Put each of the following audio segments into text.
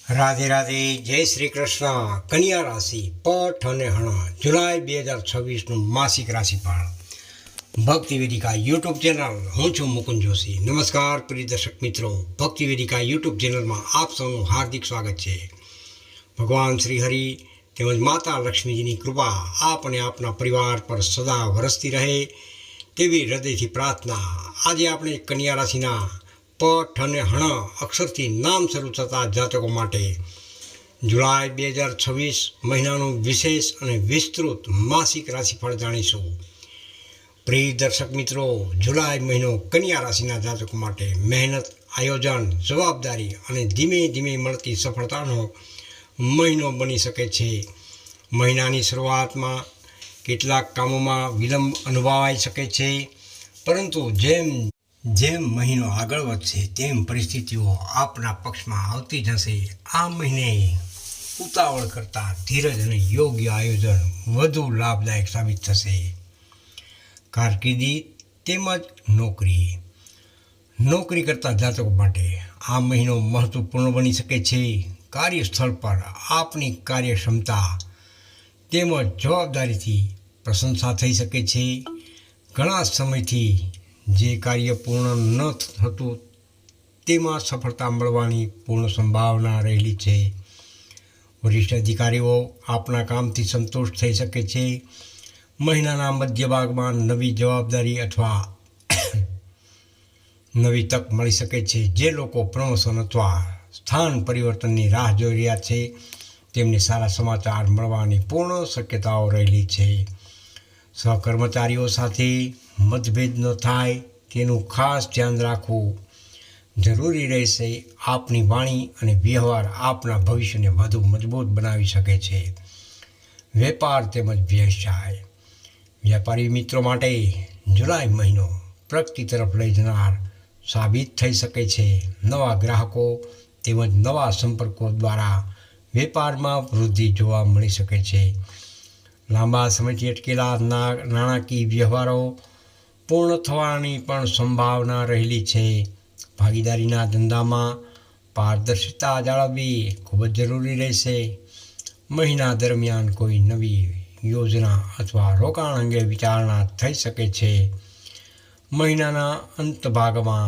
રાધે રાધે, જય શ્રી કૃષ્ણ. કન્યા રાશિ પઠ અને હણ જુલાઈ 2026નું માસિક રાશિફળ ભક્તિ વેદિકા યુટ્યુબ ચેનલ. હું છું મુકુંદ જોશી. નમસ્કાર પ્રિય દર્શક મિત્રો, ભક્તિ વેદિકા યુટ્યુબ ચેનલમાં આપ સૌનું હાર્દિક સ્વાગત છે. ભગવાન શ્રી હરિ તેમજ માતા લક્ષ્મીજીની કૃપા આપ અને આપના પરિવાર પર સદા વરસતી રહે તેવી હૃદયથી પ્રાર્થના. આજે આપણે કન્યા રાશિના પઠ અને હણ અક્ષરથી નામ શરૂ થતા જાતકો માટે જુલાઈ 2026 મહિનાનું વિશેષ અને વિસ્તૃત માસિક રાશિફળ જાણીશું. પ્રિય દર્શક મિત્રો, જુલાઈ મહિનો કન્યા રાશિના જાતકો માટે મહેનત, આયોજન, જવાબદારી અને ધીમે ધીમે મળતી સફળતાનો મહિનો બની શકે છે. મહિનાની શરૂઆતમાં કેટલાક કામોમાં વિલંબ અનુભવાઈ શકે છે, પરંતુ જેમ મહિનો આગળ વધશે તેમ પરિસ્થિતિઓ આપના પક્ષમાં આવતી જશે. આ મહિને ઉતાવળ કરતાં ધીરજ અને યોગ્ય આયોજન વધુ લાભદાયક સાબિત થશે. કારકિર્દી તેમજ નોકરી કરતા જાતકો માટે આ મહિનો મહત્વપૂર્ણ બની શકે છે. કાર્યસ્થળ પર આપની કાર્યક્ષમતા તેમજ જવાબદારીથી પ્રશંસા થઈ શકે છે. ઘણા સમયથી જે કાર્ય પૂર્ણ ન થતું તેમાં સફળતા મળવાની પૂર્ણ સંભાવના રહેલી છે. વરિષ્ઠ અધિકારીઓ આપના કામથી સંતુષ્ટ થઈ શકે છે. મહિનાના મધ્ય ભાગમાં નવી જવાબદારી અથવા નવી તક મળી શકે છે. જે લોકો પ્રમોશન અથવા સ્થાન પરિવર્તનની રાહ જોઈ રહ્યા છે તેમને સારા સમાચાર મળવાની પૂર્ણ શક્યતાઓ રહેલી છે. સહકર્મચારીઓ સાથે મતભેદ ન થાય તેનું ખાસ ધ્યાન રાખવું જરૂરી રહેશે. આપની વાણી અને વ્યવહાર આપના ભવિષ્યને વધુ મજબૂત બનાવી શકે છે. વેપાર તેમજ વ્યવસાય. વ્યાપારી મિત્રો માટે જુલાઈ મહિનો પ્રગતિ તરફ લઈ જનાર સાબિત થઈ શકે છે. નવા ગ્રાહકો તેમજ નવા સંપર્કો દ્વારા વેપારમાં વૃદ્ધિ જોવા મળી શકે છે. લાંબા સમયથી અટકેલા નાણાકીય વ્યવહારો પૂર્ણ થવાની પણ સંભાવના રહેલી છે. ભાગીદારીના ધંધામાં પારદર્શિતા જાળવવી ખૂબ જ જરૂરી રહેશે. મહિના દરમિયાન કોઈ નવી યોજના અથવા રોકાણ અંગે વિચારણા થઈ શકે છે. મહિનાના અંત ભાગમાં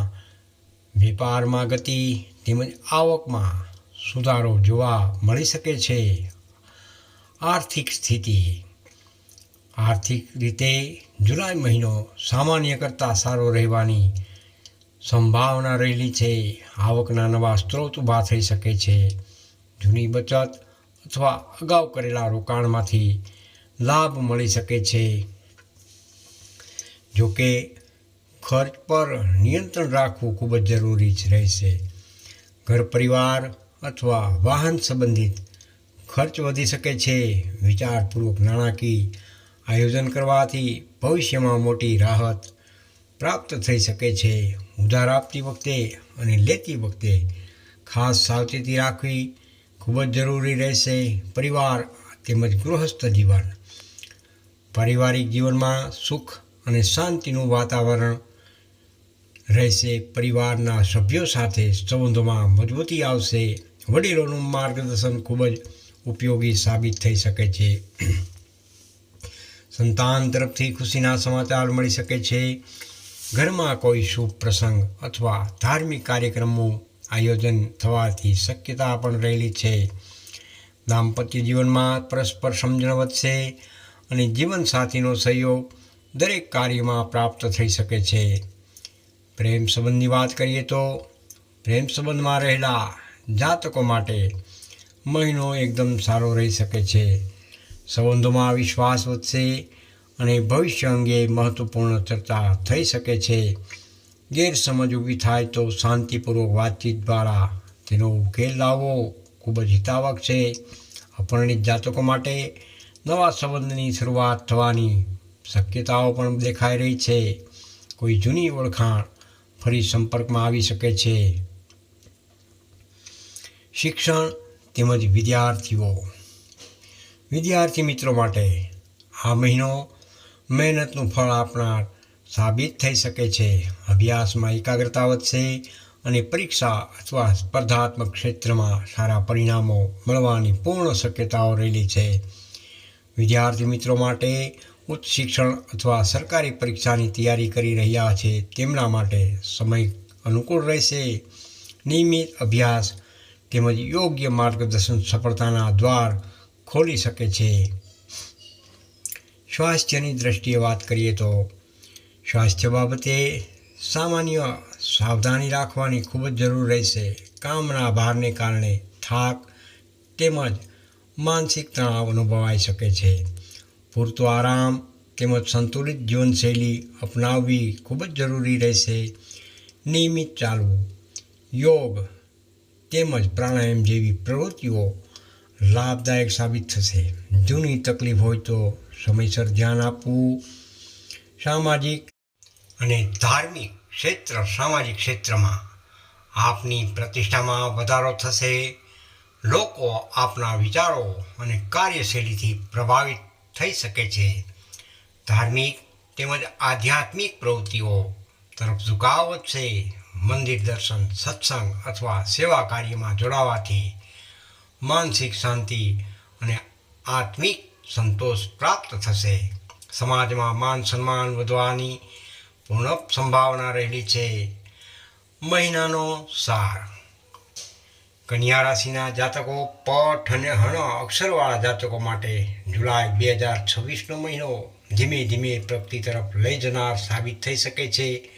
વેપારમાં ગતિ તેમજ આવકમાં સુધારો જોવા મળી શકે છે. આર્થિક સ્થિતિ. આર્થિક રીતે જુલાઈ મહિનો સામાન્ય કરતાં સારો રહેવાની સંભાવના રહેલી છે. આવકના નવા સ્ત્રોત ઊભા થઈ શકે છે. જૂની બચત અથવા અગાઉ કરેલા રોકાણમાંથી લાભ મળી શકે છે. જોકે ખર્ચ પર નિયંત્રણ રાખવું ખૂબ જ જરૂરી જ રહેશે. ઘર પરિવાર અથવા વાહન સંબંધિત ખર્ચ વધી શકે છે. વિચારપૂર્વક નાણાકીય આયોજન કરવાથી ભવિષ્યમાં મોટી રાહત પ્રાપ્ત થઈ શકે છે. ઉધાર આપતી વખતે અને લેતી વખતે ખાસ સાવચેતી રાખવી ખૂબ જ જરૂરી રહેશે. પરિવાર તેમજ ગૃહસ્થ જીવન. પારિવારિક જીવનમાં સુખ અને શાંતિનું વાતાવરણ રહેશે. પરિવારના સભ્યો સાથે સંબંધોમાં મજબૂતી આવશે. વડીલોનું માર્ગદર્શન ખૂબ જ ઉપયોગી સાબિત થઈ શકે છે. સંતાન તરફથી ખુશીના સમાચાર મળી શકે છે. ઘરમાં કોઈ શુભ પ્રસંગ અથવા ધાર્મિક કાર્યક્રમનું આયોજન થવાથી શક્યતા પણ રહેલી છે. દાંપત્ય જીવનમાં પરસ્પર સમજણ વધશે અને જીવનસાથીનો સહયોગ દરેક કાર્યમાં પ્રાપ્ત થઈ શકે છે. પ્રેમ સંબંધની વાત કરીએ તો પ્રેમ સંબંધમાં રહેલા જાતકો માટે મહિનો એકદમ સારો રહી શકે છે. સંબંધોમાં વિશ્વાસ વધશે અને ભવિષ્ય અંગે મહત્વપૂર્ણ ચર્ચા થઈ શકે છે. ગેરસમજ ઊભી થાય તો શાંતિપૂર્વક વાતચીત દ્વારા તેનો ઉકેલ લાવવો ખૂબ જ હિતાવક છે. અપરિણિત જાતકો માટે નવા સંબંધની શરૂઆત થવાની શક્યતાઓ પણ દેખાઈ રહી છે. કોઈ જૂની ઓળખાણ ફરી સંપર્કમાં આવી શકે છે. શિક્ષણ તેમજ વિદ્યાર્થી મિત્રો માટે આ મહિનો મહેનતનું ફળ આપનાર સાબિત થઈ શકે છે. અભ્યાસમાં એકાગ્રતા વધશે અને પરીક્ષા અથવા સ્પર્ધાત્મક ક્ષેત્રમાં સારા પરિણામો મળવાની પૂર્ણ શક્યતાઓ રહેલી છે. વિદ્યાર્થી મિત્રો માટે ઉચ્ચ શિક્ષણ અથવા સરકારી પરીક્ષાની તૈયારી કરી રહ્યા છે તેમના માટે સમય અનુકૂળ રહેશે. નિયમિત અભ્યાસ તેમજ યોગ્ય માર્ગદર્શન સફળતાના દ્વાર ખોલી શકે છે. સ્વાસ્થ્યની દ્રષ્ટિએ વાત કરીએ તો સ્વાસ્થ્ય બાબતે સામાન્ય સાવધાની રાખવાની ખૂબ જ જરૂર રહેશે. કામના ભારને કારણે થાક તેમજ માનસિક તણાવ અનુભવાઈ શકે છે. પૂરતો આરામ તેમજ સંતુલિત જીવનશૈલી અપનાવવી ખૂબ જ જરૂરી રહેશે. નિયમિત ચાલવું, યોગ તેમજ પ્રાણાયામ જેવી પ્રવૃત્તિઓ લાભદાયક સાબિત થશે. જૂની તકલીફ હોય તો સમયસર ધ્યાન આપવું. સામાજિક અને ધાર્મિક સામાજિક ક્ષેત્રમાં આપની પ્રતિષ્ઠામાં વધારો થશે. લોકો આપના વિચારો અને કાર્યશૈલીથી પ્રભાવિત થઈ શકે છે. ધાર્મિક તેમજ આધ્યાત્મિક પ્રવૃત્તિઓ તરફ ઝુકાવ વધશે. મંદિર દર્શન, સત્સંગ અથવા સેવા કાર્યમાં જોડાવાથી માનસિક શાંતિ અને આત્મિક સંતોષ પ્રાપ્ત થશે. સમાજમાં માન સન્માન વધવાની પૂર્ણ સંભાવના રહેલી છે. મહિનાનો સાર. કન્યા રાશિના જાતકો પઠ અને હણ અક્ષરવાળા જાતકો માટે જુલાઈ 2026નો મહિનો ધીમે ધીમે પ્રગતિ તરફ લઈ જનાર સાબિત થઈ શકે છે.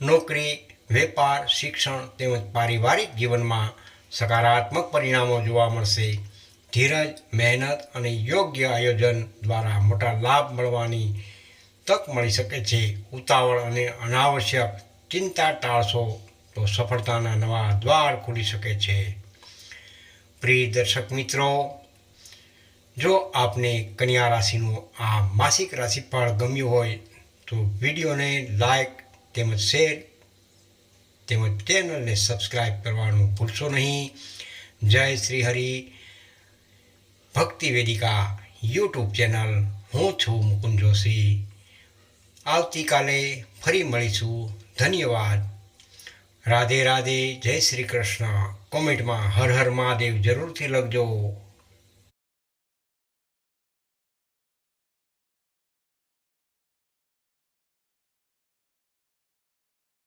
નોકરી, વેપાર, શિક્ષણ તેમજ પારિવારિક જીવનમાં સકારાત્મક પરિણામો જોવા મળશે. ધીરજ, મહેનત અને યોગ્ય આયોજન દ્વારા મોટા લાભ મળવાની તક મળી શકે છે. ઉતાવળ અને અનાવશ્યક ચિંતા ટાળશો તો સફળતાના નવા દ્વાર ખુલી શકે છે. પ્રિય દર્શક મિત્રો, જો આપને કન્યા રાશિનું આ માસિક રાશિફળ ગમ્યું હોય તો વિડીયોને લાઈક તેમજ શેર તેમજ ચેનલને સબસ્ક્રાઈબ કરવાનું ભૂલશો નહીં. જય શ્રી હરિ ભક્તિ વેદિકા યુટ્યુબ ચેનલ. હું છું મુકુંદ જોશી. આવતીકાલે ફરી મળીશું. ધન્યવાદ. રાધે રાધે. જય શ્રી કૃષ્ણ. કોમેન્ટમાં હર હર મહાદેવ જરૂરથી લખજો.